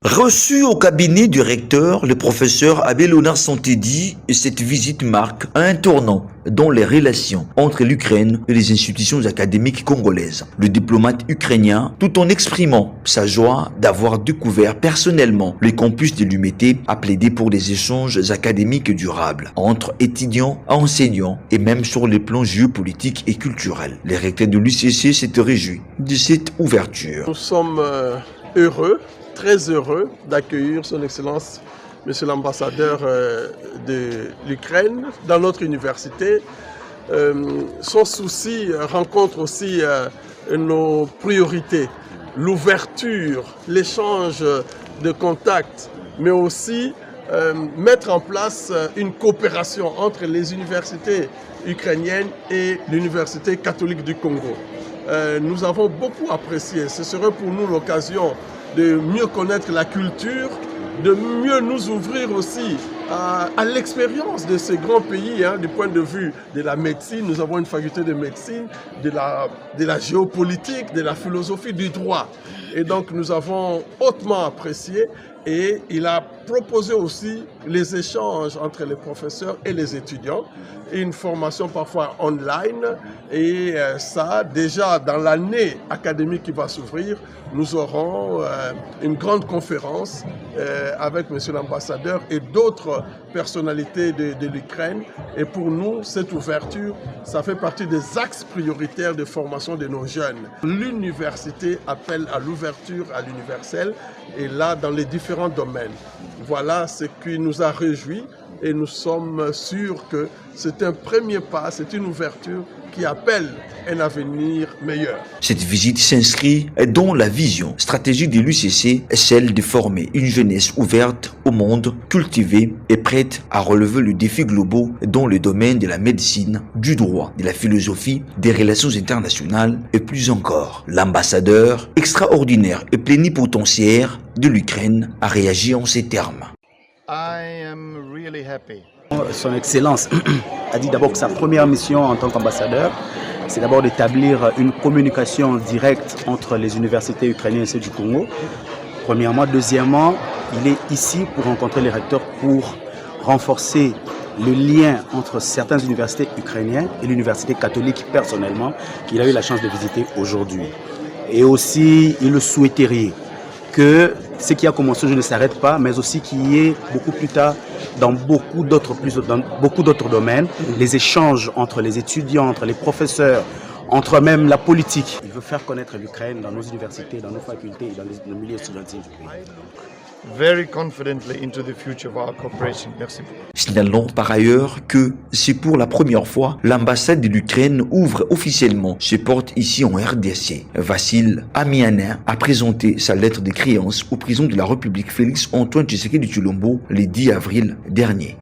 Reçu au cabinet du recteur, le professeur Abel Santedi, cette visite marque un tournant dans les relations entre l'Ukraine et les institutions académiques congolaises. Le diplomate ukrainien, tout en exprimant sa joie d'avoir découvert personnellement le campus de l'UMT, a plaidé pour des échanges académiques durables entre étudiants, enseignants et même sur les plans géopolitiques et culturels. Les recteurs de l'UCC s'étaient réjouis de cette ouverture. Nous sommes heureux, très heureux d'accueillir son Excellence Monsieur l'ambassadeur de l'Ukraine dans notre université. Son souci rencontre aussi nos priorités, l'ouverture, l'échange de contacts, mais aussi mettre en place une coopération entre les universités ukrainiennes et l'Université catholique du Congo. Nous avons beaucoup apprécié. Ce serait pour nous l'occasion de mieux connaître la culture, de mieux nous ouvrir aussi à l'expérience de ces grands pays, du point de vue de la médecine. Nous avons une faculté de médecine, de la géopolitique, de la philosophie, du droit. Et donc nous avons hautement apprécié, et il a proposé aussi les échanges entre les professeurs et les étudiants, et une formation parfois online. Et ça, déjà dans l'année académique qui va s'ouvrir, nous aurons une grande conférence avec Monsieur l'ambassadeur et d'autres personnalités de l'Ukraine. Et pour nous, cette ouverture, ça fait partie des axes prioritaires de formation de nos jeunes. L'université appelle à l'ouverture à l'universel, et là, dans les différents domaines. Voilà ce qui nous a réjouis, et nous sommes sûrs que c'est un premier pas, c'est une ouverture qui appelle un avenir meilleur. Cette visite s'inscrit dans la vision stratégique de l'UCC, celle de former une jeunesse ouverte au monde, cultivée et prête à relever les défis globaux dans le domaine de la médecine, du droit, de la philosophie, des relations internationales et plus encore. L'ambassadeur extraordinaire et plénipotentiaire de l'Ukraine a réagi en ces termes. Son Excellence a dit d'abord que sa première mission en tant qu'ambassadeur, c'est d'abord d'établir une communication directe entre les universités ukrainiennes et celles du Congo. Premièrement. Deuxièmement, il est ici pour rencontrer les recteurs pour renforcer le lien entre certaines universités ukrainiennes et l'université catholique personnellement, qu'il a eu la chance de visiter aujourd'hui. Et aussi, il le souhaiterait que ce qui a commencé ne s'arrête pas, mais aussi qu'il y ait beaucoup plus tard, dans beaucoup d'autres domaines, les échanges entre les étudiants, entre les professeurs, entre même la politique. Il veut faire connaître l'Ukraine dans nos universités, dans nos facultés et dans nos milieux étudiantins du pays. Very confidently into the future of our cooperation. Merci beaucoup. Signalons par ailleurs que c'est pour la première fois l'ambassade de l'Ukraine ouvre officiellement ses portes ici en RDC. Vassil Amianin a présenté sa lettre de créance au président de la République Félix Antoine Tshisekedi Tshilombo le 10 avril dernier.